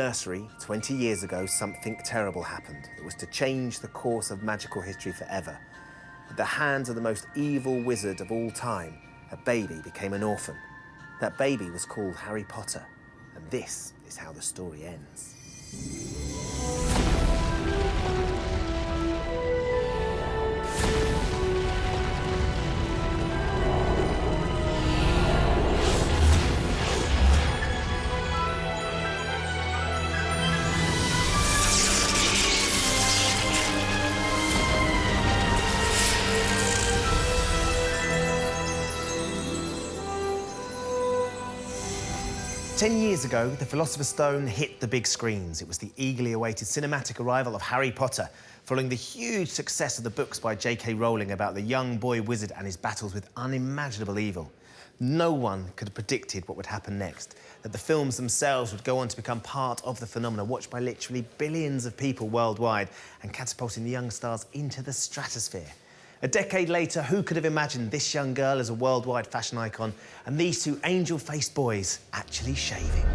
Nursery, 20 years ago, something terrible happened. It was to change the course of magical history forever. At the hands of the most evil wizard of all time, a baby became an orphan. That baby was called Harry Potter. And this is how the story ends. 10 years ago, the Philosopher's Stone hit the big screens. It was the eagerly awaited cinematic arrival of Harry Potter, following the huge success of the books by J.K. Rowling about the young boy wizard and his battles with unimaginable evil. No one could have predicted what would happen next, that the films themselves would go on to become part of the phenomenon, watched by literally billions of people worldwide and catapulting the young stars into the stratosphere. A decade later, who could have imagined this young girl as a worldwide fashion icon and these two angel-faced boys actually shaving?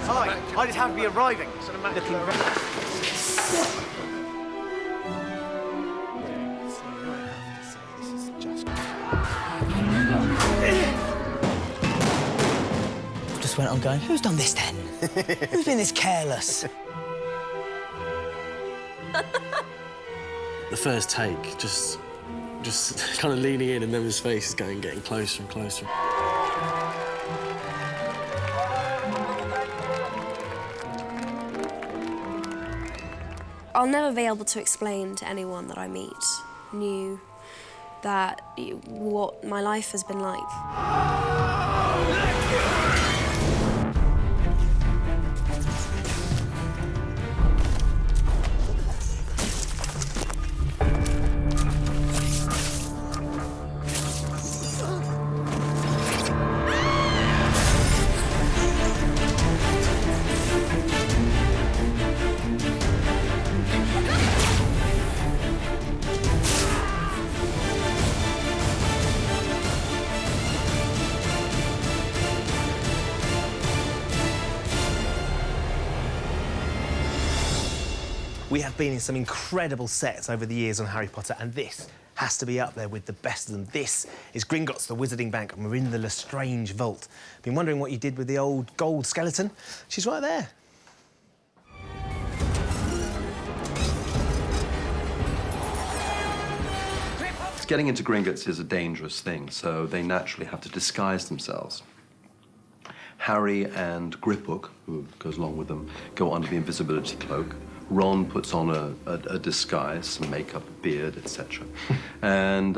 Hi, I just happen to be arriving. Looking just went on going, who's done this then? Who's been this careless? The first take, just kind of leaning in, and then his face is getting closer and closer. I'll never be able to explain to anyone that I meet new that what my life has been like. We have been in some incredible sets over the years on Harry Potter, and this has to be up there with the best of them. This is Gringotts, the Wizarding Bank, and we're in the Lestrange Vault. Been wondering what you did with the old gold skeleton? She's right there. Getting into Gringotts is a dangerous thing, so they naturally have to disguise themselves. Harry and Griphook, who goes along with them, go under the invisibility cloak. Ron puts on a disguise, some makeup, a beard, etc. And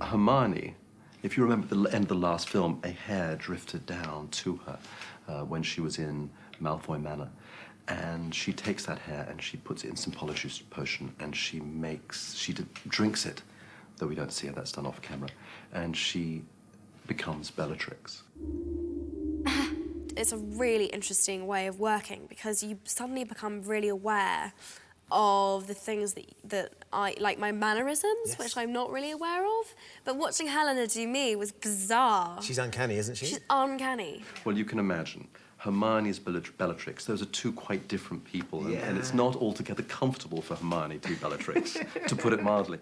Hermione, if you remember the end of the last film, a hair drifted down to her when she was in Malfoy Manor. And she takes that hair and she puts it in some polyjuice potion and she drinks it, though we don't see her, that's done off camera, and she becomes Bellatrix. It's a really interesting way of working because you suddenly become really aware of the things that I like, my mannerisms, yes, which I'm not really aware of. But watching Helena do me was bizarre. She's uncanny, isn't she? She's uncanny. Well, you can imagine. Hermione's Bellatrix. Those are two quite different people, yeah, and it's not altogether comfortable for Hermione to be Bellatrix, to put it mildly.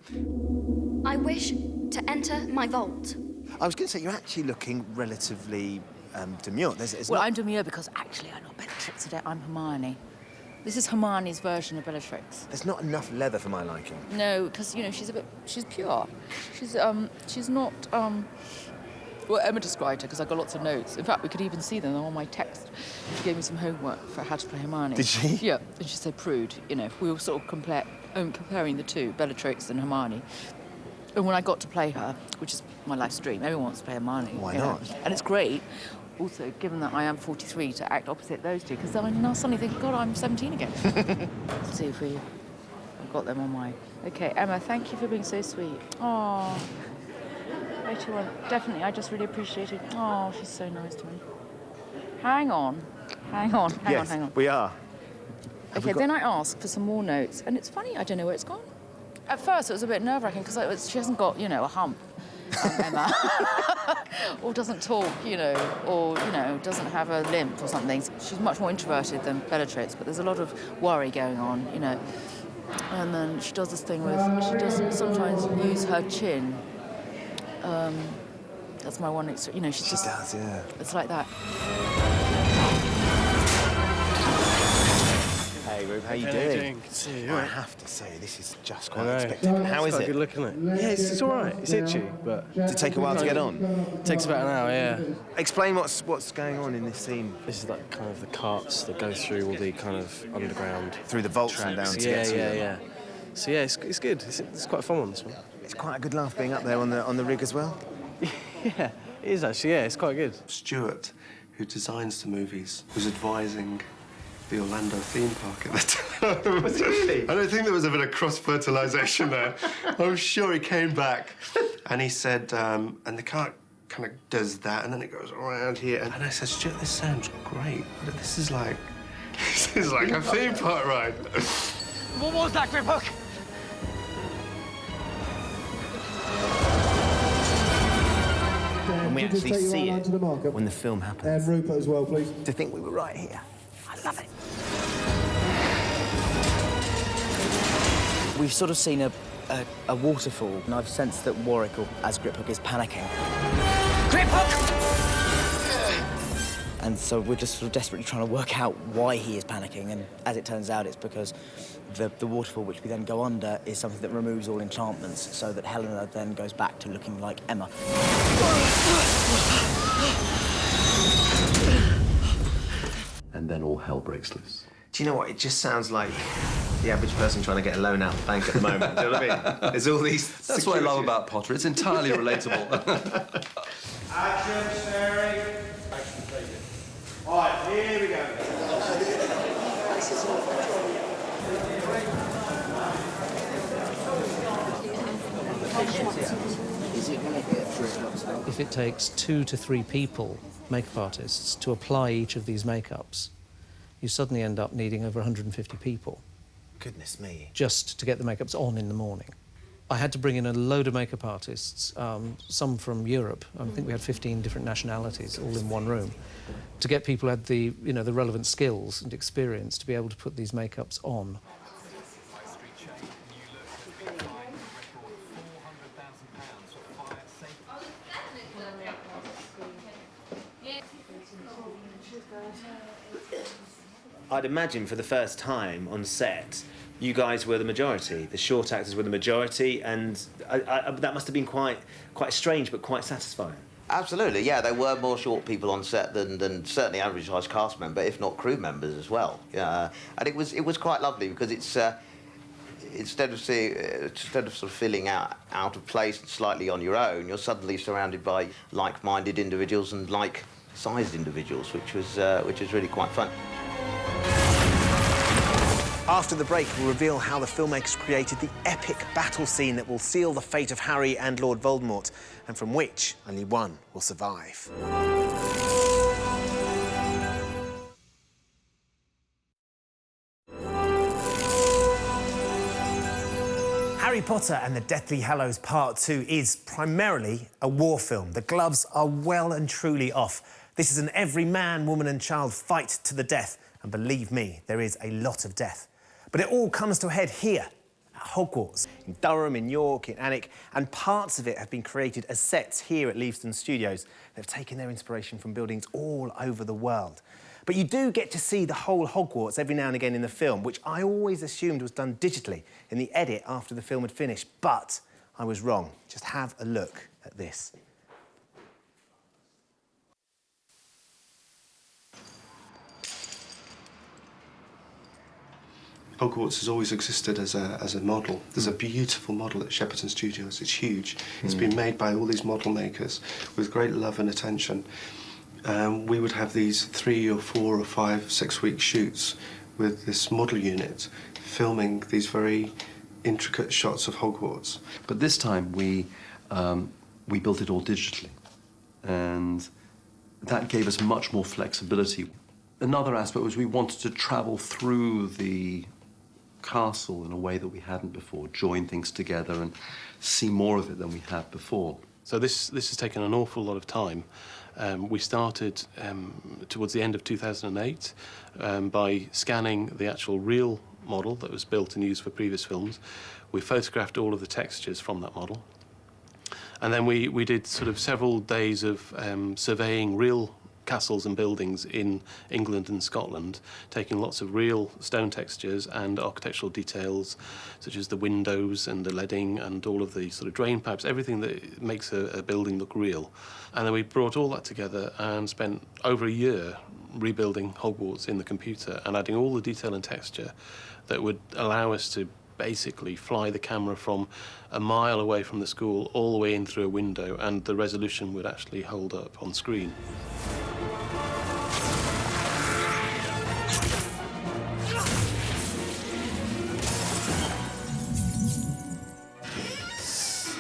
I wish to enter my vault. I was going to say, you're actually looking relatively demure. Well, I'm demure because actually I'm not Bellatrix today, I'm Hermione. This is Hermione's version of Bellatrix. There's not enough leather for my liking. No, because, you know, she's pure. She's not, well, Emma described her because I got lots of notes. In fact, we could even see them on my text. She gave me some homework for how to play Hermione. Did she? Yeah, and she said prude, you know. We were sort of comparing the two, Bellatrix and Hermione. And when I got to play her, which is my life's dream, everyone wants to play Hermione. Why not? And it's great, also, given that I am 43, to act opposite those two, because then I now suddenly think, God, I'm 17 again. Let's see if I've got them on my... OK, Emma, thank you for being so sweet. Aww. Way too early. Definitely, I just really appreciated... Oh, she's so nice to me. Hang on. Hang on. We are. OK, then I asked for some more notes, and it's funny, I don't know where it's gone. At first, it was a bit nerve-wracking, because she hasn't got, you know, a hump, Emma. Or doesn't talk, you know, or, you know, doesn't have a limp or something. She's much more introverted than Bellatrix, but there's a lot of worry going on, you know. And then she does this thing with... She does sometimes use her chin. That's my one... You know, she just... does, yeah. It's like that. Hey, Rube, how you How doing? you doing? Good to see you. I have to say, this is just quite I know. unexpected. How is Quite it? good looking, isn't it? Yeah, it's all right. It's itchy, but... Did it take a while to get on? It takes about an hour, yeah. Explain what's going on in this scene. This is like kind of the carts that go through all the kind of underground... Through the vaults and down tracks. to get to them. Yeah. So yeah, it's good. It's quite a fun one, this one. It's quite a good laugh being up there on the rig as well. Yeah, it is actually, yeah, it's quite good. Stuart, who designs the movies, was advising the Orlando theme park at the time. Was he really? I don't think there was a bit of cross-fertilisation there. I'm sure he came back and he said, and the cart kind of does that and then it goes around here. And I said, Stuart, this sounds great, but this is like a theme park ride. What was that, Grip Hook? And we actually see it when the film happens. Rupert as well, please. To think we were right here. I love it. We've sort of seen a waterfall, and I've sensed that Warwick, or as Grip Hook, is panicking. Grip Hook! And so we're just sort of desperately trying to work out why he is panicking, and as it turns out, it's because the waterfall, which we then go under, is something that removes all enchantments, so that Helena then goes back to looking like Emma. And then all hell breaks loose. Do you know what? It just sounds like the average person trying to get a loan out of the bank at the moment. Do you know what I mean? There's all these... That's what I love about Potter. It's entirely relatable. Action, Mary. All right, here we go. If it takes 2 to 3 people, makeup artists, to apply each of these makeups, you suddenly end up needing over 150 people. Goodness me. Just to get the makeups on in the morning. I had to bring in a load of makeup artists, some from Europe. I think we had 15 different nationalities all in one room, to get people who had the, you know, the relevant skills and experience to be able to put these makeups on. I'd imagine for the first time on set, you guys were the majority. The short actors were the majority, and that must have been quite strange, but quite satisfying. Absolutely, yeah. There were more short people on set than certainly average-sized cast member, if not crew members as well. And it was quite lovely because it's instead of sort of feeling out of place and slightly on your own, you're suddenly surrounded by like-minded individuals and like-sized individuals, which was really quite fun. After the break, we'll reveal how the filmmakers created the epic battle scene that will seal the fate of Harry and Lord Voldemort, and from which only one will survive. Harry Potter and the Deathly Hallows Part 2 is primarily a war film. The gloves are well and truly off. This is an every man, woman and child fight to the death, and believe me, there is a lot of death. But it all comes to a head here, at Hogwarts, in Durham, in York, in Alnwick, and parts of it have been created as sets here at Leavesden Studios. They've taken their inspiration from buildings all over the world. But you do get to see the whole Hogwarts every now and again in the film, which I always assumed was done digitally in the edit after the film had finished, but I was wrong. Just have a look at this. Hogwarts has always existed as a model. There's a beautiful model at Shepperton Studios. It's huge. It's been made by all these model makers with great love and attention. We would have these 3 or 4 or 5, 6-week shoots with this model unit filming these very intricate shots of Hogwarts. But this time we we built it all digitally. And that gave us much more flexibility. Another aspect was we wanted to travel through the castle in a way that we hadn't before, join things together and see more of it than we had before. So this has taken an awful lot of time. We started towards the end of 2008 by scanning the actual real model that was built and used for previous films. We photographed all of the textures from that model. And then we did sort of several days of surveying real castles and buildings in England and Scotland, taking lots of real stone textures and architectural details, such as the windows and the leading and all of the sort of drain pipes, everything that makes a building look real. And then we brought all that together and spent over a year rebuilding Hogwarts in the computer and adding all the detail and texture that would allow us to basically fly the camera from a mile away from the school all the way in through a window, and the resolution would actually hold up on screen.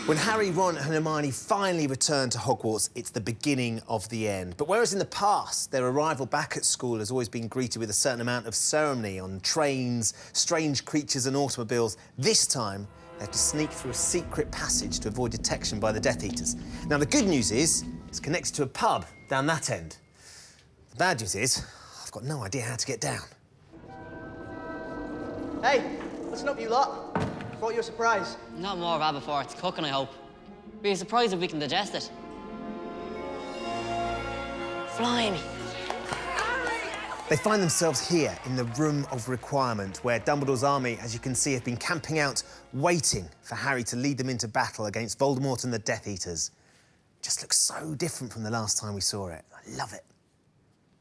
When Harry, Ron and Hermione finally return to Hogwarts, it's the beginning of the end. But whereas in the past, their arrival back at school has always been greeted with a certain amount of ceremony on trains, strange creatures and automobiles, this time they have to sneak through a secret passage to avoid detection by the Death Eaters. Now, the good news is it's connected to a pub down that end. The bad news is I've got no idea how to get down. Hey, listen up, you lot. Brought you a surprise. Not more of before it's cooking, I hope. Be surprised if we can digest it. Fly me. They find themselves here in the Room of Requirement, where Dumbledore's army, as you can see, have been camping out, waiting for Harry to lead them into battle against Voldemort and the Death Eaters. Just looks so different from the last time we saw it. I love it.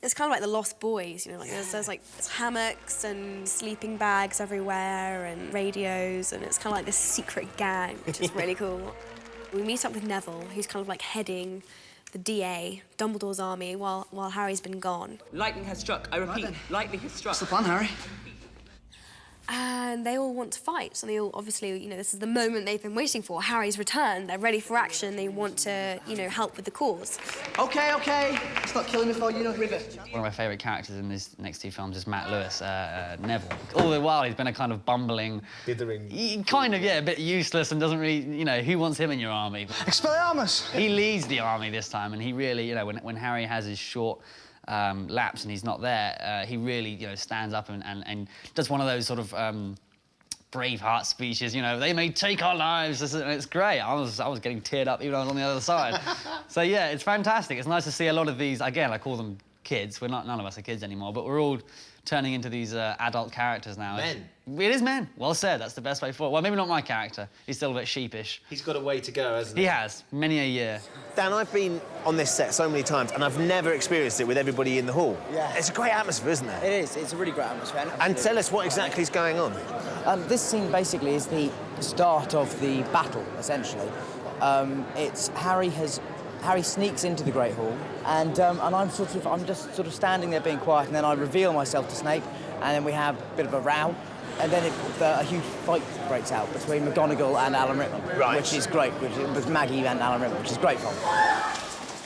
It's kind of like the Lost Boys, you know, like there's like hammocks and sleeping bags everywhere and radios, and it's kind of like this secret gang, which is really cool. We meet up with Neville, who's kind of like heading the DA, Dumbledore's army, while Harry's been gone. Lightning has struck. I repeat, lightning has struck. What's the plan, Harry? And they all want to fight, and they all, obviously, you know, this is the moment they've been waiting for. Harry's return, they're ready for action, they want to, you know, help with the cause. Okay. Let's not kill him before you know River. One of my favourite characters in these next two films is Matt Lewis, Neville. All the while he's been a kind of bumbling... Dithering. Kind of, yeah, a bit useless and doesn't really, you know, who wants him in your army? Expelliarmus! He leads the army this time, and he really, you know, when Harry has his short lapse and he's not there, he really, you know, stands up and does one of those sort of Braveheart speeches, you know, they may take our lives, and it's great. I was getting teared up even though I was on the other side. So yeah, it's fantastic. It's nice to see a lot of these, again, I call them kids. None of us are kids anymore, but we're all turning into these adult characters now. Men. It is men. Well said. That's the best way forward. Well, maybe not my character. He's still a bit sheepish. He's got a way to go, hasn't he? He has. Many a year. Dan, I've been on this set so many times, and I've never experienced it with everybody in the hall. Yeah. It's a great atmosphere, isn't it? It is. It's a really great atmosphere. And tell us what exactly is going on. This scene basically is the start of the battle, essentially. It's Harry sneaks into the Great Hall, and I'm just sort of standing there being quiet, and then I reveal myself to Snape, and then we have a bit of a row, and then a huge fight breaks out between McGonagall and Alan Rickman, which is great, with Maggie and Alan Rickman, which is great fun.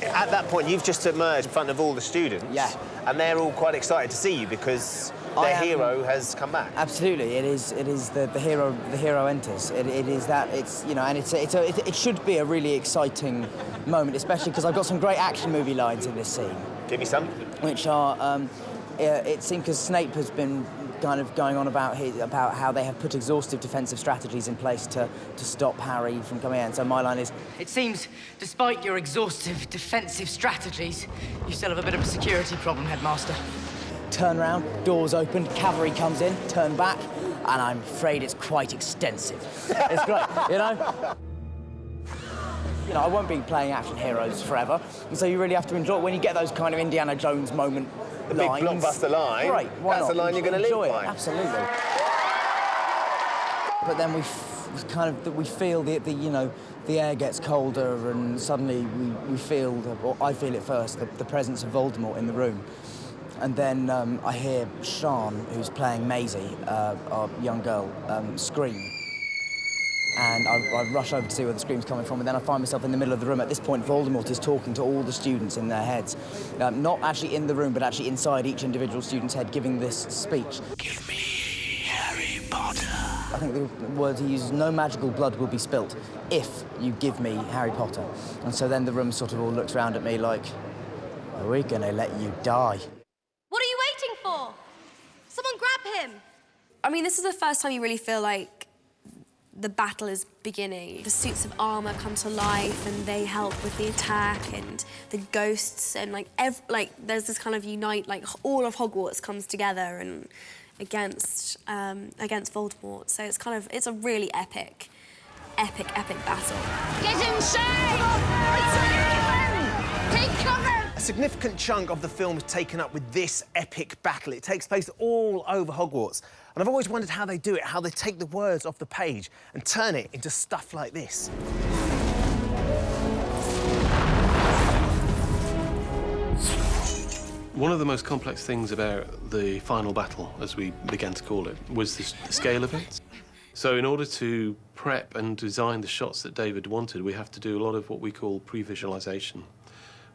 At that point, you've just emerged in front of all the students. Yeah. And they're all quite excited to see you because their hero has come back. Absolutely, it is the hero. The hero enters. It is that. It's, you know, and it should be a really exciting moment, especially because I've got some great action movie lines in this scene. Give me some. Which are, it seems because Snape has been kind of going on about how they have put exhaustive defensive strategies in place to stop Harry from coming in. So my line is, It seems, despite your exhaustive defensive strategies, you still have a bit of a security problem, Headmaster. turn round, doors open, cavalry comes in, turn back, and I'm afraid it's quite extensive. It's great, you know? You know, I won't be playing action heroes forever, and so you really have to enjoy it when you get those kind of Indiana Jones moment the lines. big blockbuster line. Right, why That's not? the line you're going to live by. Absolutely. But then we feel the air gets colder, and suddenly we feel, or I feel it first, the presence of Voldemort in the room. And then I hear Sian, who's playing Maisie, our young girl, scream. and I rush over to see where the scream's coming from, and then I find myself in the middle of the room. At this point, Voldemort is talking to all the students in their heads. Not actually in the room, but actually inside each individual student's head, giving this speech. Give me Harry Potter. I think the word he uses, no magical blood will be spilt if you give me Harry Potter. And so then the room sort of all looks round at me like, are we gonna let you die? What are you waiting for? Someone grab him! I mean, this is the first time you really feel like the battle is beginning. The suits of armour come to life and they help with the attack, and the ghosts, and like there's this kind of all of Hogwarts comes together and against Voldemort. So it's a really epic battle. Get inside! Take cover! A significant chunk of the film is taken up with this epic battle. It takes place all over Hogwarts. And I've always wondered how they do it, how they take the words off the page and turn it into stuff like this. One of the most complex things about the final battle, as we began to call it, was the scale of it. So in order to prep and design the shots that David wanted, we have to do a lot of what we call pre-visualization,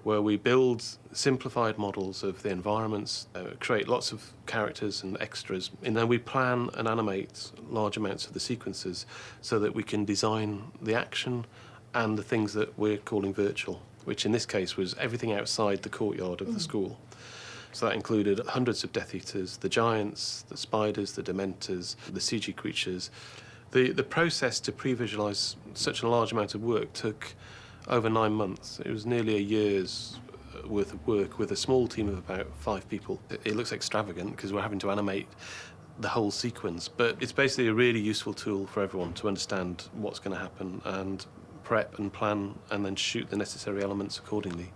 where we build simplified models of the environments, create lots of characters and extras, and then we plan and animate large amounts of the sequences so that we can design the action and the things that we're calling virtual, which in this case was everything outside the courtyard of the school. So that included hundreds of Death Eaters, the giants, the spiders, the Dementors, the CG creatures. The process to pre-visualize such a large amount of work took over 9 months. It was nearly a year's worth of work with a small team of about 5 people. It looks extravagant because we're having to animate the whole sequence, but it's basically a really useful tool for everyone to understand what's going to happen and prep and plan and then shoot the necessary elements accordingly.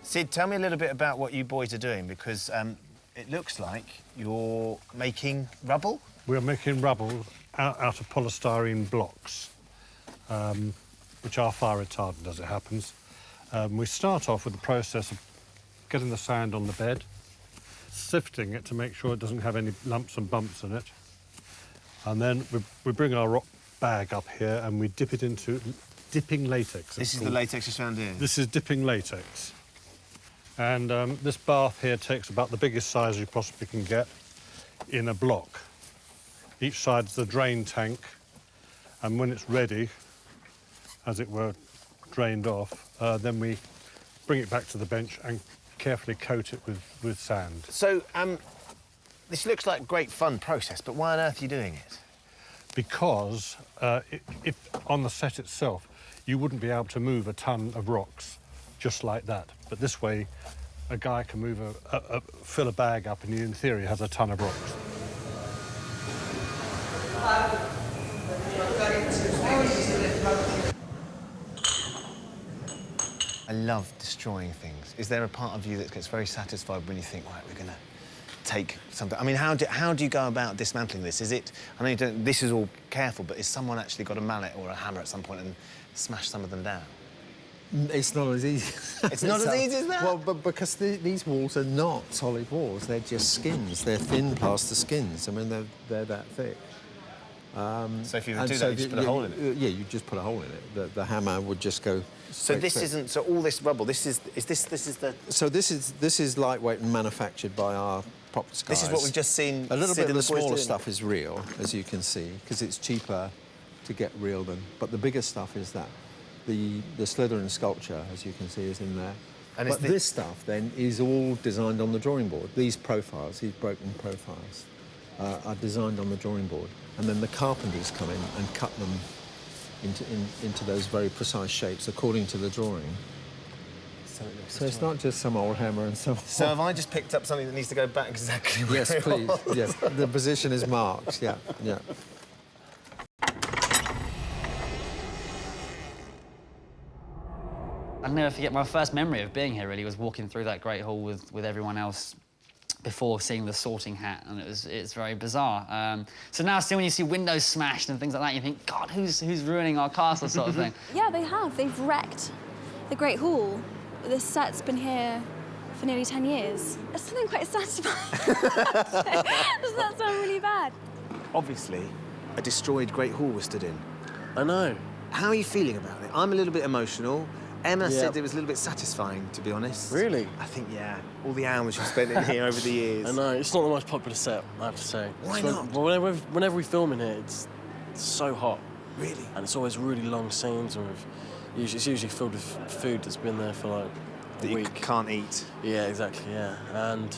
Sid, tell me a little bit about what you boys are doing, because it looks like you're making rubble? We're making rubble out of polystyrene blocks, which are fire retardant, as it happens. We start off with the process of getting the sand on the bed, sifting it to make sure it doesn't have any lumps and bumps in it. And then we bring our rock bag up here and we dip it into dipping latex. This is the latex you found here? This is dipping latex. And this bath here takes about the biggest size you possibly can get in a block. Each side's the drain tank, and when it's ready, as it were, drained off, then we bring it back to the bench and carefully coat it with sand. So, this looks like a great fun process, but why on earth are you doing it? Because if on the set itself, you wouldn't be able to move a ton of rocks just like that. But this way, a guy can move fill a bag up and he, in theory, has a ton of rocks. I love destroying things. Is there a part of you that gets very satisfied when you think, right, we're going to take something? I mean, how do you go about dismantling this? Is it, I know you don't, this is all careful, but has someone actually got a mallet or a hammer at some point and smashed some of them down? It's not as easy. It's not as easy as that? Well, but because these walls are not solid walls. They're just skins. They're thin plaster skins. I mean, they're that thick. So if you do that, you just put a hole in it? Yeah, you just put a hole in it. The hammer would just go So this through. isn't, so all this rubble, this is the... So this is lightweight and manufactured by our props guys. This is what we've just seen. A little Sid bit of and the boys smaller doing. stuff is real, as you can see, because it's cheaper to get real than. But the bigger stuff is that. The Slytherin sculpture, as you can see, is in there. And but this stuff, then, is all designed on the drawing board. These profiles, these broken profiles, are designed on the drawing board. And then the carpenters come in and cut them into those very precise shapes according to the drawing. So it's not just some old hammer and so on. So have I just picked up something that needs to go back exactly where Yes, it please. was? Yes, the position is marked. Yeah, yeah. I'll never forget my first memory of being here, really, was walking through that great hall with everyone else before seeing the sorting hat, and it's very bizarre. So now still when you see windows smashed and things like that, you think, God, who's ruining our castle, sort of thing. Yeah, they have. They've wrecked the Great Hall. This set's been here for nearly 10 years. It's something quite satisfying. Does that sound really bad? Obviously, a destroyed Great Hall was stood in. I know. How are you feeling about it? I'm a little bit emotional. Emma said it was a little bit satisfying, to be honest. Really? I think, yeah. All the hours you've spent in here over the years. I know. It's not the most popular set, I have to say. Why not? Whenever we film in here, it's so hot. Really? And it's always really long scenes, and it's usually filled with food that's been there for like a week. You can't eat. Yeah, exactly, yeah. And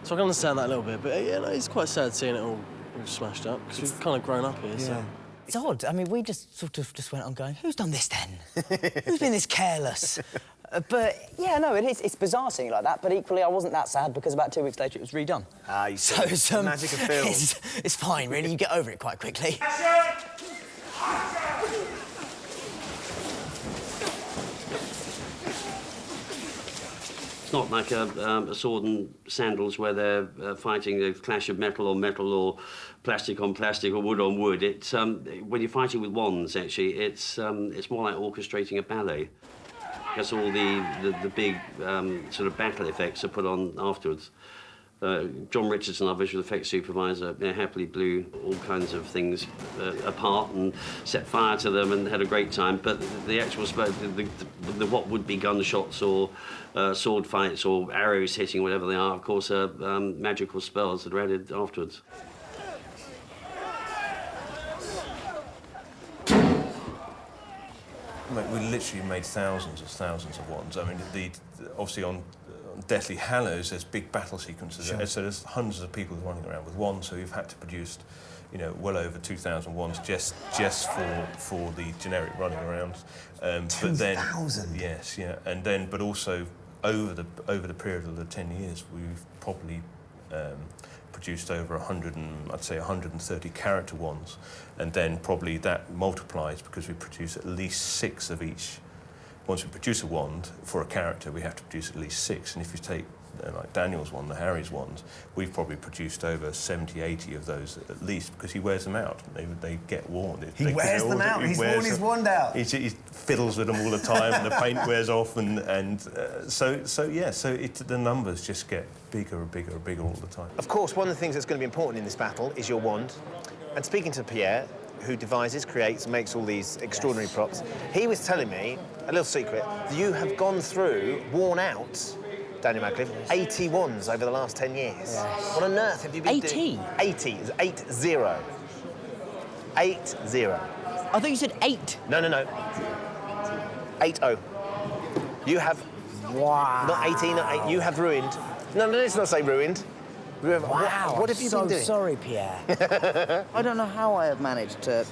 so I can understand that a little bit, but yeah, no, it's quite sad seeing it all smashed up, because we've kind of grown up here, so... It's odd. I mean, we just sort of just went on going, who's done this then? Who's been this careless? But, yeah, no, it's bizarre seeing it like that, but equally I wasn't that sad because about 2 weeks later it was redone. Ah, you see, it's the magic of film. It's fine, really. You get over it quite quickly. It's not like a sword and sandals where they're fighting a clash of metal on metal or plastic on plastic or wood on wood. It's when you're fighting with wands, actually, it's more like orchestrating a ballet. Because all the big sort of battle effects are put on afterwards. John Richardson, our visual effects supervisor, happily blew all kinds of things apart and set fire to them and had a great time. But the actual the what would be gunshots or sword fights or arrows hitting, whatever they are, of course, are magical spells that are added afterwards. We literally made thousands of wands. I mean, obviously on Deathly Hallows, there's big battle sequences. Sure. So there's hundreds of people running around with wands, so we've had to produce, well over 2,000 wands just for the generic running around. 2,000? Yes, yeah. But also over the period of the 10 years, we've probably produced over 130 character wands, and then probably that multiplies because we produce at least 6 of each. Once we produce a wand for a character, we have to produce at least 6, and if you take like Daniel's wand, the Harry's wands, we've probably produced over 70, 80 of those at least, because he wears them out. They get worn. He wears them out. He's worn his wand out. He fiddles with them all the time, and the paint wears off, so the numbers just get bigger and bigger and bigger all the time. Of course, one of the things that's going to be important in this battle is your wand. And speaking to Pierre, who devises, creates, and makes all these extraordinary props, he was telling me, a little secret, that you have gone through, worn out, Daniel Radcliffe, 80 wands over the last 10 years. Yes. What on earth have you been 80? doing? 80? 80. 80. I thought you said 8. No. 80. You have... Wow. Not 18, not 8. You have ruined... No, let's not say ruined. Wow. What have you been doing? So sorry, Pierre. I don't know how I have managed to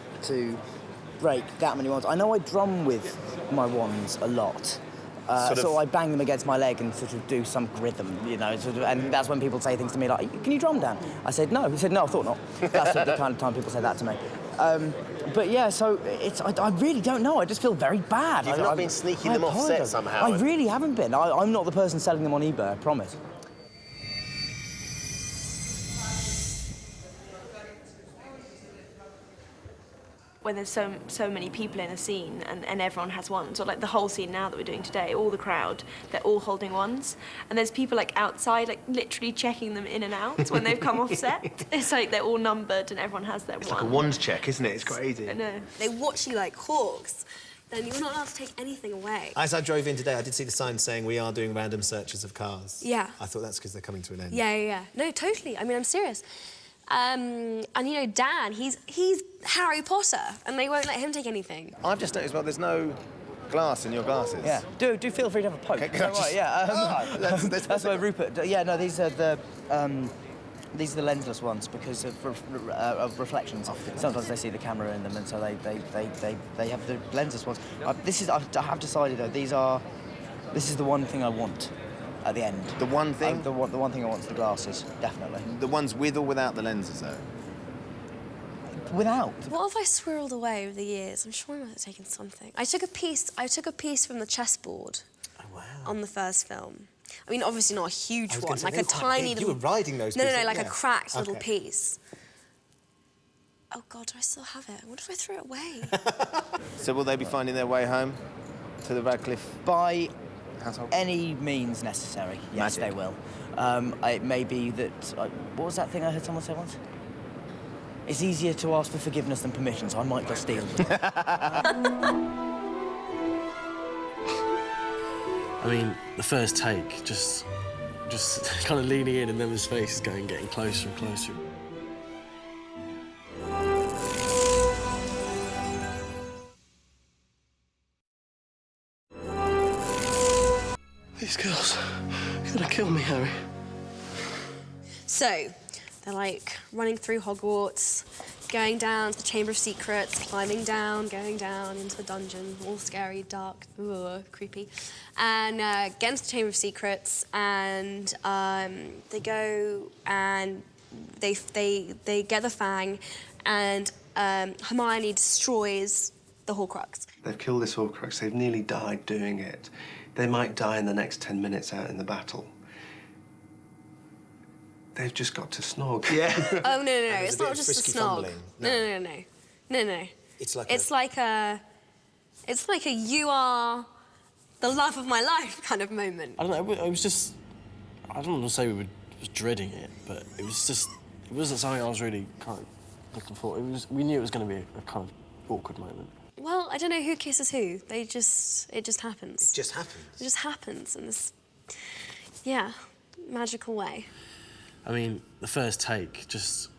break that many wands. I know I drum with my wands a lot. So I bang them against my leg and sort of do some rhythm, and that's when people say things to me like, "Can you drum, Dan?" I said no. He said no, I thought not. That's the kind of time people say that to me. But yeah, so I really don't know. I just feel very bad. You've not been sneaking them off set somehow. I really haven't been. I'm not the person selling them on eBay, I promise. When there's so many people in a scene and everyone has wands, or like the whole scene now that we're doing today, all the crowd, they're all holding wands, and there's people like outside, like literally checking them in and out when they've come off set. It's like they're all numbered and everyone has their wand. It's like a wand check, isn't it? It's crazy. I know. They watch you like hawks. Then you're not allowed to take anything away. As I drove in today, I did see the sign saying we are doing random searches of cars. Yeah. I thought that's because they're coming to an end. Yeah. No, totally. I mean, I'm serious. And Dan, he's Harry Potter, and they won't let him take anything. I've just noticed, there's no glass in your glasses. Yeah. Do feel free to have a poke. Okay, right, yeah. That's where Rupert. Yeah, no, these are the lensless ones because of reflections. Sometimes they see the camera in them, and so they have the lensless ones. I have decided though, this is the one thing I want at the end. The one thing? The one thing I want is the glasses, definitely. The ones with or without the lenses, though? Without. What have I swirled away over the years? I'm sure I might have taken something. I took a piece from the chessboard on the first film. I mean, obviously not a huge one, like a tiny little... You were riding those No, pieces. like a cracked little piece. Oh, God, do I still have it? What if I threw it away? So will they be finding their way home to the Radcliffe? By household? Any means necessary. Yes, Magic. they will. It may be that... what was that thing I heard someone say once? It's easier to ask for forgiveness than permission, so I might just steal them. I mean, the first take, just kind of leaning in and then his face is getting closer and closer. These girls are gonna kill me, Harry. So, they're like running through Hogwarts, going down to the Chamber of Secrets, climbing down, going down into the dungeon, all scary, dark, creepy, and get into the Chamber of Secrets, and they go and they get the Fang, and Hermione destroys the Horcrux. They've killed this Horcrux. They've nearly died doing it. They might die in the next 10 minutes out in the battle. They've just got to snog. Yeah. Oh, no. It's not just a snog. No. It's like a you are the love of my life kind of moment. I don't know, it was just... I don't want to say we were dreading it, but it was just... It wasn't something I was really kind of looking for. We knew it was going to be a kind of awkward moment. Well, I don't know who kisses who. It just happens. It just happens? It just happens in this, yeah, magical way. I mean, the first take, just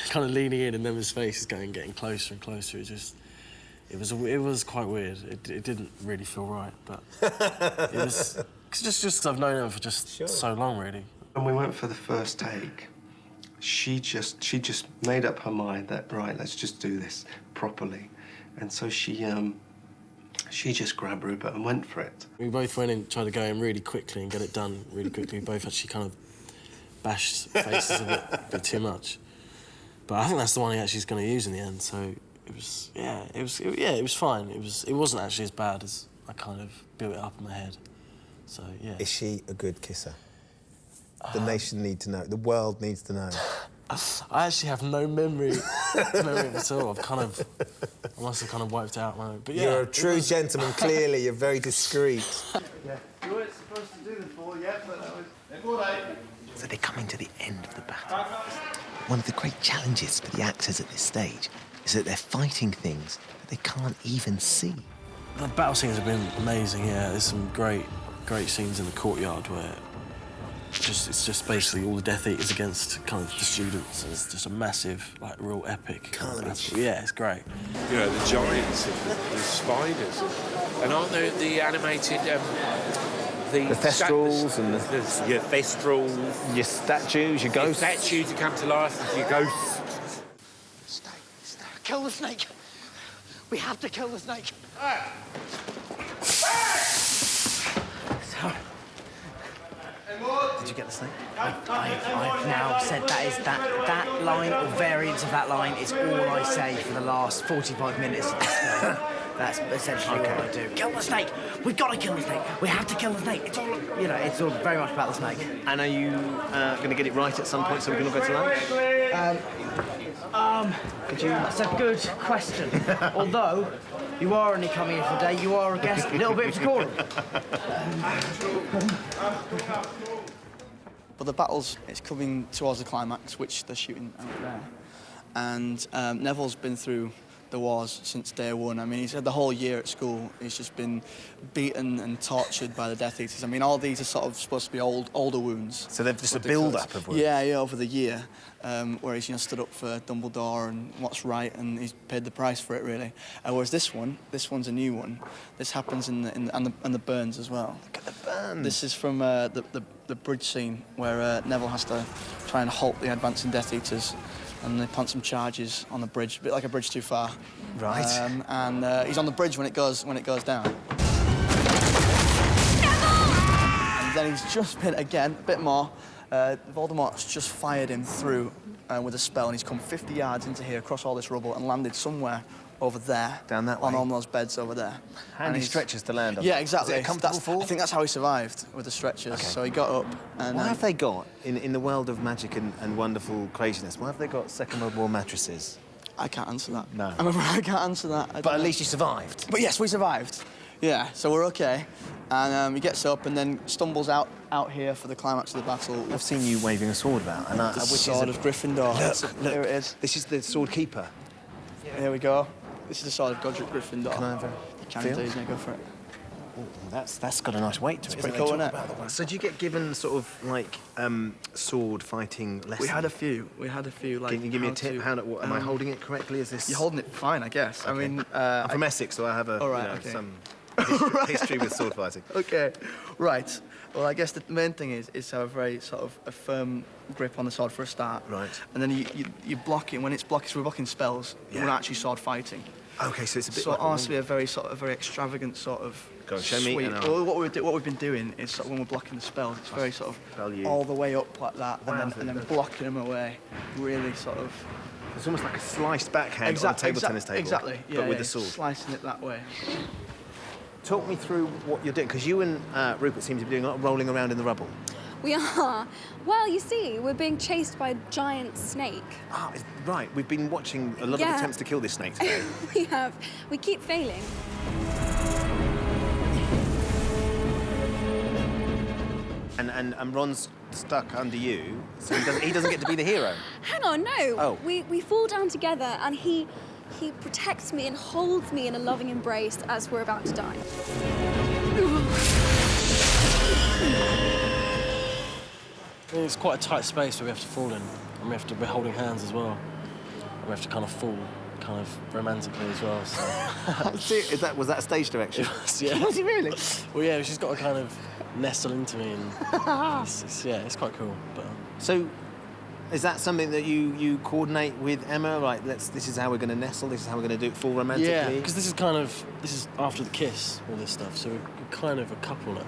kind of leaning in and then his face is getting closer and closer. It was quite weird. It didn't really feel right, but it was just 'cause I've known him for so long, really. When we went for the first take, she just made up her mind that, right, let's just do this properly. And so she just grabbed Rupert and went for it. We both went in, tried to go in really quickly and get it done really quickly. We both actually kind of bashed faces a bit too much. But I think that's the one he actually is going to use in the end. So it was, it was fine. It wasn't actually as bad as I kind of built it up in my head. So yeah. Is she a good kisser? The nation need to know. The world needs to know. I actually have no memory of it at all. I must have kind of wiped out my... But yeah, you're a true gentleman, clearly. You're very discreet. Yeah. You weren't supposed to do the fall yet, but that was... So they're coming to the end of the battle. One of the great challenges for the actors at this stage is that they're fighting things that they can't even see. The battle scenes have been amazing, yeah. There's some great scenes in the courtyard where it's just basically all the Death Eaters against kind of the students. And it's just a massive, like, real epic carnage. Yeah, it's great. You know, the giants, the spiders, and aren't there the animated the thestrals and your thestrals, your statues, your ghosts. Your statues that come to life, your ghosts. Kill the snake. We have to kill the snake. Did you get the snake? I've now said that line or variants of that line is all I say for the last 45 minutes of this film. That's essentially what I do. Kill the snake! We've got to kill the snake! We have to kill the snake! It's all, you know, it's all very much about the snake. And are you going to get it right at some point so we can all go to lunch? Could you... That's a good question. Although, you are only coming here for a day, you are a guest, a little bit of decorum. But the battle's it's coming towards the climax, which they're shooting out there. And Neville's been through the wars since day one. I mean, he's had the whole year at school. He's just been beaten and tortured by the Death Eaters. I mean, all these are sort of supposed to be older wounds. So they're just a build-up of wounds? Yeah, over the year, where he's stood up for Dumbledore and what's right, and he's paid the price for it, really. Whereas this one's a new one. This happens in the burns as well. Look at the burns. This is from the bridge scene where Neville has to try and halt the advancing Death Eaters. And they plant some charges on the bridge, a bit like a bridge too far. Right. And he's on the bridge when it goes down. And then he's just been, again, a bit more. Voldemort's just fired him through with a spell, and he's come 50 yards into here, across all this rubble, and landed somewhere over there. Down that way? On all those beds over there. Handy stretchers to land on. Yeah, exactly. Is it a comfortable fall? I think that's how he survived, with the stretchers. Okay. So he got up and... What have they got, in the world of magic and wonderful craziness, why have they got Second World War mattresses? I can't answer that. No. I can't answer that. But at least you survived. But yes, we survived. Yeah, so we're okay. And he gets up and then stumbles out here for the climax of the battle. I've seen you waving a sword about, and The sword of Gryffindor. Look, Here it is. This is the sword keeper. Here we go. This is the sword of Godric Gryffindor. Can I have a You can feel? do, go for it. Ooh, that's got a nice weight to it. It's pretty isn't cool, it? isn't it? So do you get given sort of like sword fighting lessons? We had a few. Like, can you give me a how tip? to- Am I holding it correctly? Is this? You're holding it fine, I guess. Okay. I mean, I'm from Essex, so I have a All right, okay. some history with sword fighting. Okay, right. Well, I guess the main thing is to have a very sort of a firm grip on the sword for a start. Right. And then you block it. When it's blocked, we're blocking spells. Yeah. We're actually sword fighting. Okay, so it's a bit So like it has to be a very extravagant sort of. Go on, show me suite. and I'll- Well, what we've been doing is sort of when we're blocking the spells, it's very sort of Value. all the way up like that, and then blocking them away. Really sort of. It's almost like a sliced backhand on a table tennis table. Exactly. Yeah, but with yeah, the sword. Slicing it that way. Talk me through what you're doing, because you and Rupert seem to be doing a lot of rolling around in the rubble. We are. Well, you see, we're being chased by a giant snake. Ah, right. We've been watching a lot of Yeah. attempts to kill this snake today. We have. We keep failing. and Ron's stuck under you, so he doesn't get to be the hero. Hang on, no. Oh. We fall down together and he protects me and holds me in a loving embrace as we're about to die. It's quite a tight space where we have to fall in, and we're holding hands as well. And we have to kind of fall, kind of romantically as well. So. Was that stage direction? It was, yeah. Was it really? Well, yeah, she's got to kind of nestle into me, and it's quite cool. But So, is that something that you coordinate with Emma? Right, this is how we're going to nestle. This is how we're going to do it full romantically. yeah, because this is after the kiss, all this stuff. So we're kind of a couple now.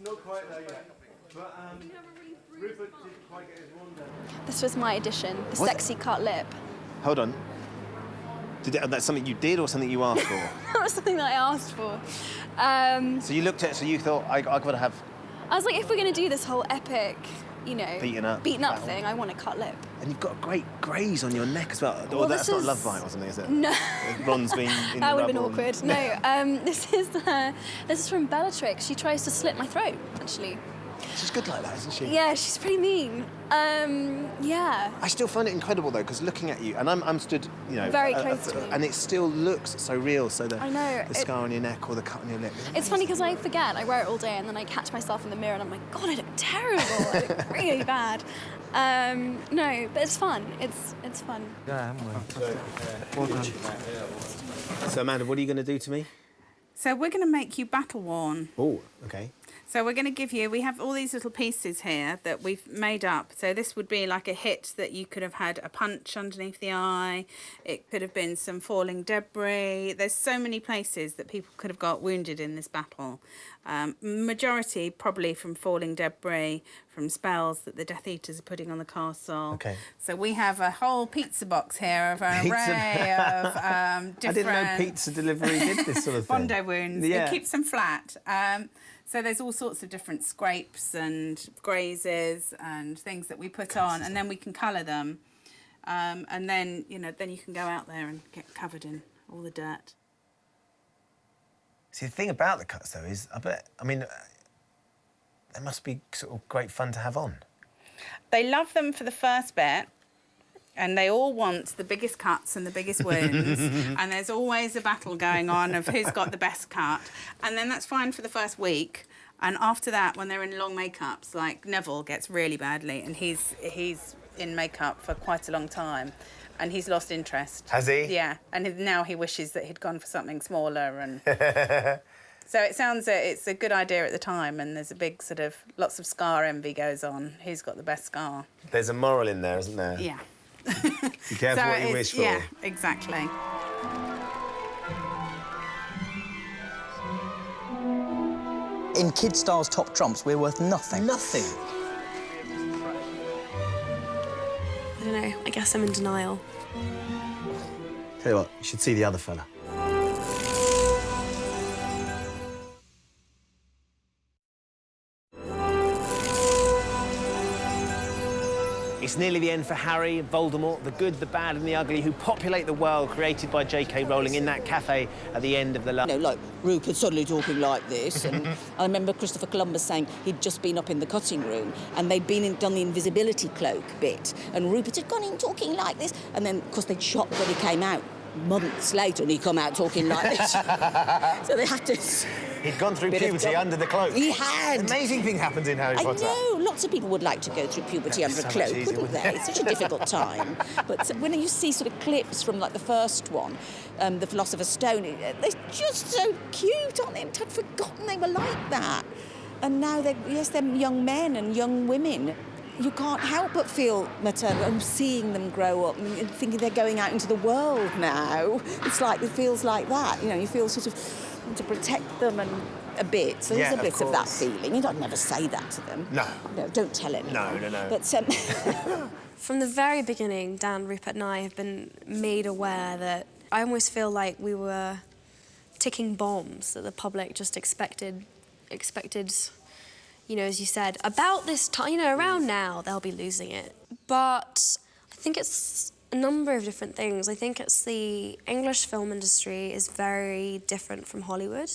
Not quite there yet. But Rupert didn't quite get his one there. This was my addition, the sexy cut lip. Hold on. That's something you did or something you asked for? That was something that I asked for. So you looked at it, so you thought, I've got to have... I was like, if we're going to do this whole epic, Beaten up battle thing, I want a cut lip. And you've got a great graze on your neck as well. Well, that's this not is- love bite or something, is it? No. Ron's been in That the would have been rubble awkward. No, this is from Bellatrix. She tries to slit my throat, actually. She's good like that, isn't she? Yeah, she's pretty mean. Yeah. I still find it incredible though, because looking at you, and I'm stood, Very close to you. and it still looks so real. So I know, the scar on your neck or the cut on your lip. It's funny because I forget. I wear it all day and then I catch myself in the mirror and I'm like, God, I look terrible. I look really bad. No, but it's fun. It's fun. Yeah, well done. So Amanda, what are you going to do to me? So we're going to make you battle worn. Oh, okay. So we're going to give you, we have all these little pieces here that we've made up. So this would be like a hit that you could have had a punch underneath the eye. It could have been some falling debris. There's so many places that people could have got wounded in this battle. Majority probably from falling debris, from spells that the Death Eaters are putting on the castle. Okay. So we have a whole pizza box here of an array of different... I didn't know pizza delivery did this sort of thing. Bondo wounds. Yeah. It keeps them flat. So there's all sorts of different scrapes and grazes and things that we put on, and then we can colour them. And then, then you can go out there and get covered in all the dirt. See, the thing about the cuts though is, they must be sort of great fun to have on. They love them for the first bit, and they all want the biggest cuts and the biggest wounds, and there's always a battle going on of who's got the best cut. And then that's fine for the first week, and after that, when they're in long makeups, like Neville gets really badly, and he's in makeup for quite a long time, and he's lost interest. Has he? Yeah, and now he wishes that he'd gone for something smaller, and... So it sounds it's a good idea at the time, and there's a big sort of, lots of scar envy goes on. Who's got the best scar? There's a moral in there, isn't there? Yeah. Be careful what you wish for. Yeah, exactly. In Kid Star's top trumps, we're worth nothing. Nothing? I don't know. I guess I'm in denial. Tell you what, you should see the other fella. It's nearly the end for Harry, Voldemort, the good, the bad and the ugly who populate the world created by J.K. Rowling in that cafe at the end of the... You know, like Rupert suddenly talking like this, and I remember Christopher Columbus saying he'd just been up in the cutting room and they'd done the invisibility cloak bit, and Rupert had gone in talking like this, and then, of course, they'd shot when he came out months later and he'd come out talking like this. So they had to... He'd gone through puberty under the cloak. He had. Amazing thing happens in Harry Potter. I know. Lots of people would like to go through puberty under a cloak, wouldn't they? It's such a difficult time. But when you see sort of clips from, like, the first one, The Philosopher's Stone, they're just so cute, aren't they? I'd forgotten they were like that. And now they're young men and young women. You can't help but feel maternal. I'm seeing them grow up and thinking they're going out into the world now. It's like, it feels like that. You know, you feel sort of to protect them and a bit. So there's a bit of that feeling. You don't never say that to them. No. No, don't tell anyone. No. But from the very beginning, Dan, Rupert and I have been made aware that I almost feel like we were ticking bombs that the public just expected, you know, as you said, about this time, you know, around now, they'll be losing it. But I think it's a number of different things. I think it's the English film industry is very different from Hollywood.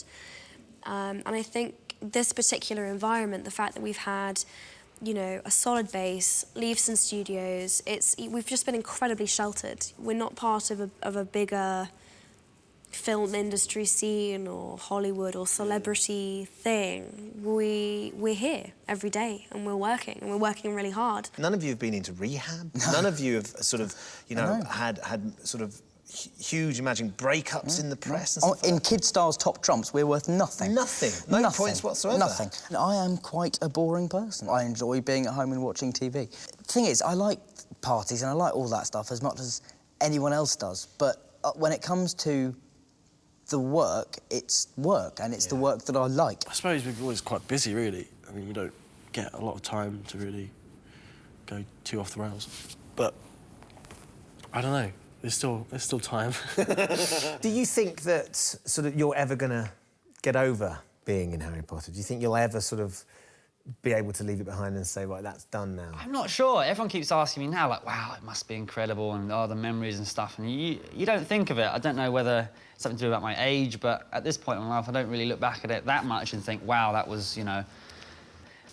And I think this particular environment, the fact that we've had, you know, a solid base, Leavesden Studios, we've just been incredibly sheltered. We're not part of a bigger film industry scene or Hollywood or celebrity thing. We're here every day and we're working really hard. None of you have been into rehab. None of you have sort of, you know, had sort of huge, imagine, breakups in the press and stuff. In Kid Star's Top Trumps, we're worth nothing. Nothing. No points whatsoever. Nothing. I am quite a boring person. I enjoy being at home and watching TV. The thing is, I like parties and I like all that stuff as much as anyone else does. But when it comes to the work, it's work, and it's the work that I like. I suppose we're always quite busy, really. I mean, we don't get a lot of time to really go too off the rails. But I don't know. There's still time. Do you think that sort of you're ever going to get over being in Harry Potter? Do you think you'll ever sort of be able to leave it behind and say, right, that's done now? I'm not sure. Everyone keeps asking me now, like, wow, it must be incredible, and the memories and stuff, and you don't think of it. I don't know whether it's something to do about my age, but at this point in my life, I don't really look back at it that much and think, wow, that was, you know...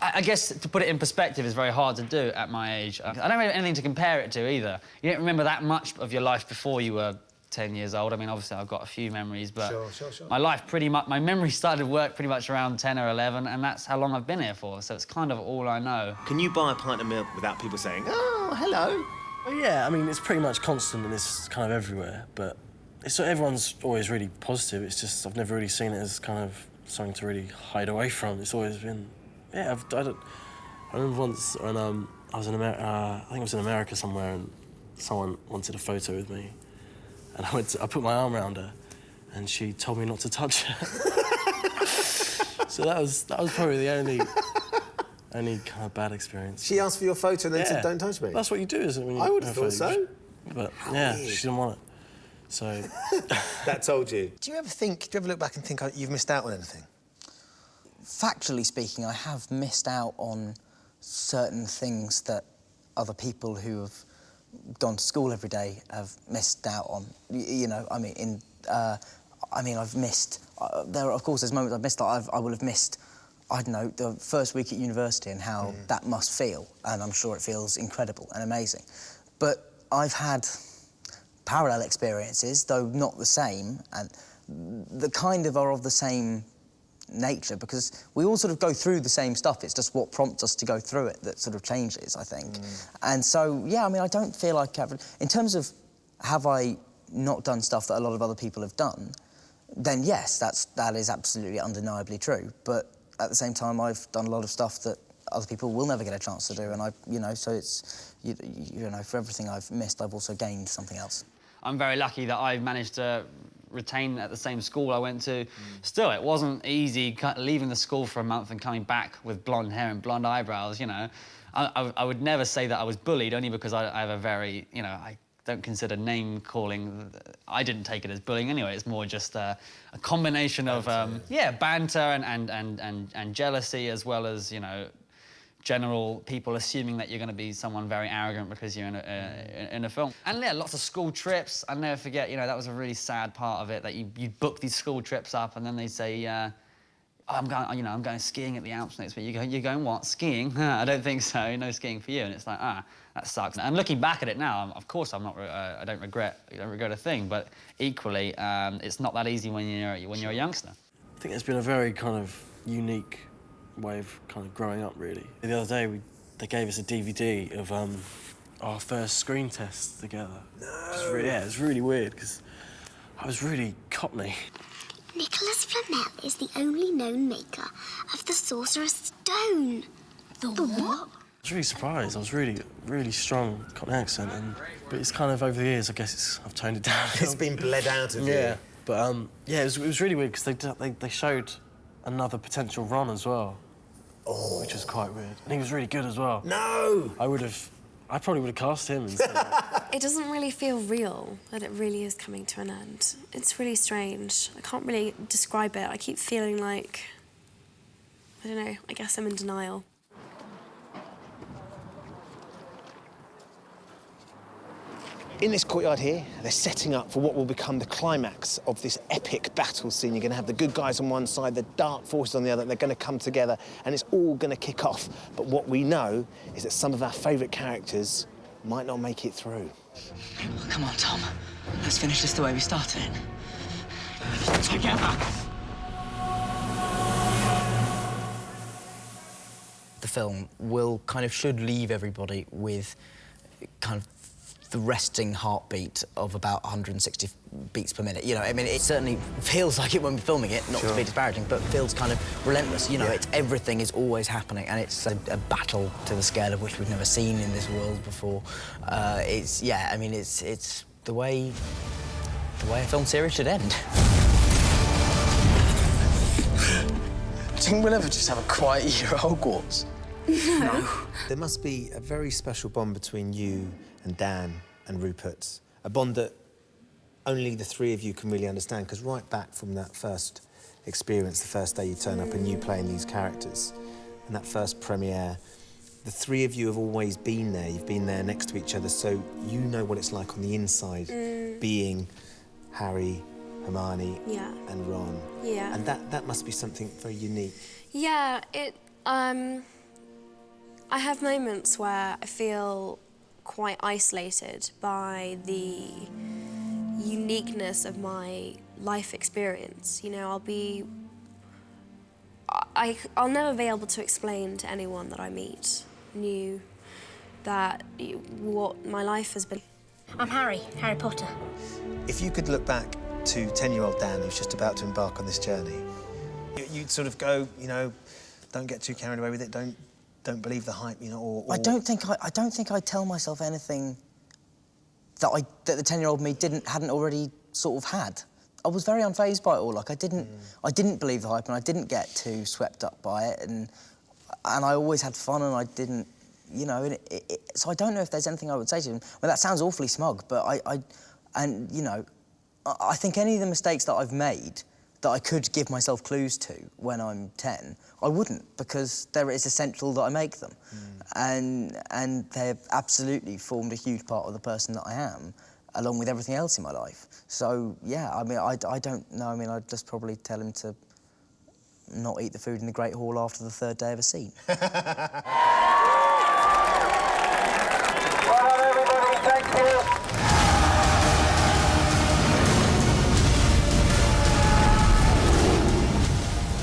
I guess to put it in perspective is very hard to do at my age. I don't have anything to compare it to either. You don't remember that much of your life before you were 10 years old. I mean, obviously, I've got a few memories, but sure. my life my memory started work pretty much around 10 or 11, and that's how long I've been here for, so it's kind of all I know. Can you buy a pint of milk without people saying, oh, hello? Well, yeah, I mean, it's pretty much constant and it's kind of everywhere, but everyone's always really positive. It's just I've never really seen it as kind of something to really hide away from. It's always been... Yeah, I remember once when I was in America, I think I was in America somewhere, and someone wanted a photo with me, and I put my arm around her, and she told me not to touch her. So that was probably the only kind of bad experience. She asked for your photo and then said, don't touch me? That's what you do, isn't it? I would have thought so. But yeah, she didn't want it. So... That told you. Do you ever look back and think you've missed out on anything? Factually speaking, I have missed out on certain things that other people who have gone to school every day have missed out on. You know, I mean, I've missed... of course, there's moments I've missed. Like I will have missed, I don't know, the first week at university and how that must feel, and I'm sure it feels incredible and amazing. But I've had parallel experiences, though not the same, and the kind of are of the same nature, because we all sort of go through the same stuff. It's just what prompts us to go through it that sort of changes, I think. And so, yeah, I mean, I don't feel like... In terms of have I not done stuff that a lot of other people have done, then yes, that is absolutely undeniably true. But at the same time, I've done a lot of stuff that other people will never get a chance to do, and you know, so it's, you know, for everything I've missed, I've also gained something else. I'm very lucky that I've managed to retain at the same school I went to. Still, it wasn't easy leaving the school for a month and coming back with blonde hair and blonde eyebrows, you know. I would never say that I was bullied, only because I have a very, you know, I don't consider name-calling... I didn't take it as bullying anyway. It's more just a combination of, banter and jealousy, as well as, you know, general people assuming that you're going to be someone very arrogant because you're in a film. And yeah, lots of school trips. I'll never forget, you know, that was a really sad part of it, that you book these school trips up and then they say, oh, I'm going skiing at the Alps next week. You're going what? Skiing? I don't think so. No skiing for you. And it's like, that sucks. And looking back at it now, of course, I don't regret a thing. But equally, it's not that easy when you're a youngster. I think it's been a very kind of unique way of kind of growing up, really. The other day, they gave us a DVD of our first screen test together. No. It was really weird because I was really Cockney. Nicholas Flamel is the only known maker of the Sorcerer's Stone. The what? I was really surprised. I was really strong Cockney accent, but it's kind of over the years, I guess I've toned it down. It's been bled out of you. Yeah, but yeah, it was really weird because they showed another potential Ron as well, which was quite weird, and he was really good as well. No. I probably would have cast him instead. It doesn't really feel real that it really is coming to an end. It's really strange. I can't really describe it. I keep feeling like, I don't know, I guess I'm in denial. In this courtyard here, they're setting up for what will become the climax of this epic battle scene. You're going to have the good guys on one side, the dark forces on the other. They're going to come together, and it's all going to kick off. But what we know is that some of our favourite characters might not make it through. Come on, Tom. Let's finish this the way we started. Together. The film should leave everybody with kind of the resting heartbeat of about 160 beats per minute. You know, I mean, it certainly feels like it when we're filming it, not to be disparaging, but feels kind of relentless. You know, everything is always happening, and it's a battle to the scale of which we've never seen in this world before. It's the way a film series should end. Do you think we'll ever just have a quiet year at Hogwarts? No. There must be a very special bond between you and Dan and Rupert, a bond that only the three of you can really understand, because right back from that first experience, the first day you turn up and you playing these characters, and that first premiere, the three of you have always been there. You've been there next to each other, so you know what it's like on the inside, being Harry, Hermione and Ron. Yeah. And that must be something very unique. Yeah, I have moments where I feel quite isolated by the uniqueness of my life experience. You know, I'll never be able to explain to anyone that I meet new that what my life has been. I'm Harry Potter. If you could look back to 10-year-old Dan, who's just about to embark on this journey, you'd sort of go, you know, don't get too carried away with it, don't believe the hype, you know, or... I don't think I'd tell myself anything that the 10-year-old me hadn't already sort of had. I was very unfazed by it all. Like I didn't believe the hype, and I didn't get too swept up by it, and I always had fun, and I didn't, you know. So I don't know if there's anything I would say to him. Well, that sounds awfully smug, but you know, I think any of the mistakes that I've made that I could give myself clues to when I'm 10, I wouldn't, because it's essential that I make them. And they've absolutely formed a huge part of the person that I am, along with everything else in my life. So, yeah, I mean, I don't know. I mean, I'd just probably tell him to not eat the food in the Great Hall after the third day of a scene. Well done, everybody. Thank you.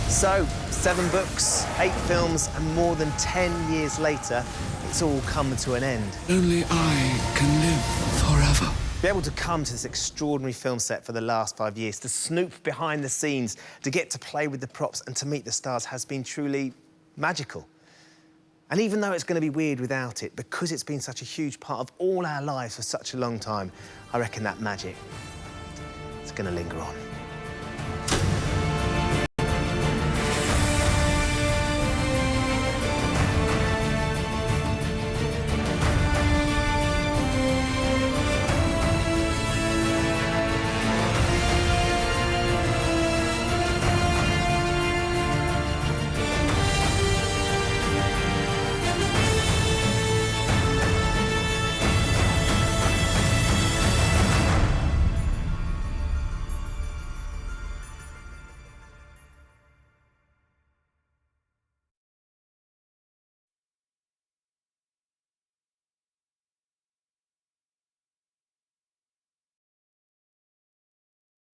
So, 7 books, 8 films, and more than 10 years later, it's all come to an end. Only I can live forever. To be able to come to this extraordinary film set for the last 5 years, to snoop behind the scenes, to get to play with the props and to meet the stars has been truly magical. And even though it's going to be weird without it, because it's been such a huge part of all our lives for such a long time, I reckon that magic is going to linger on.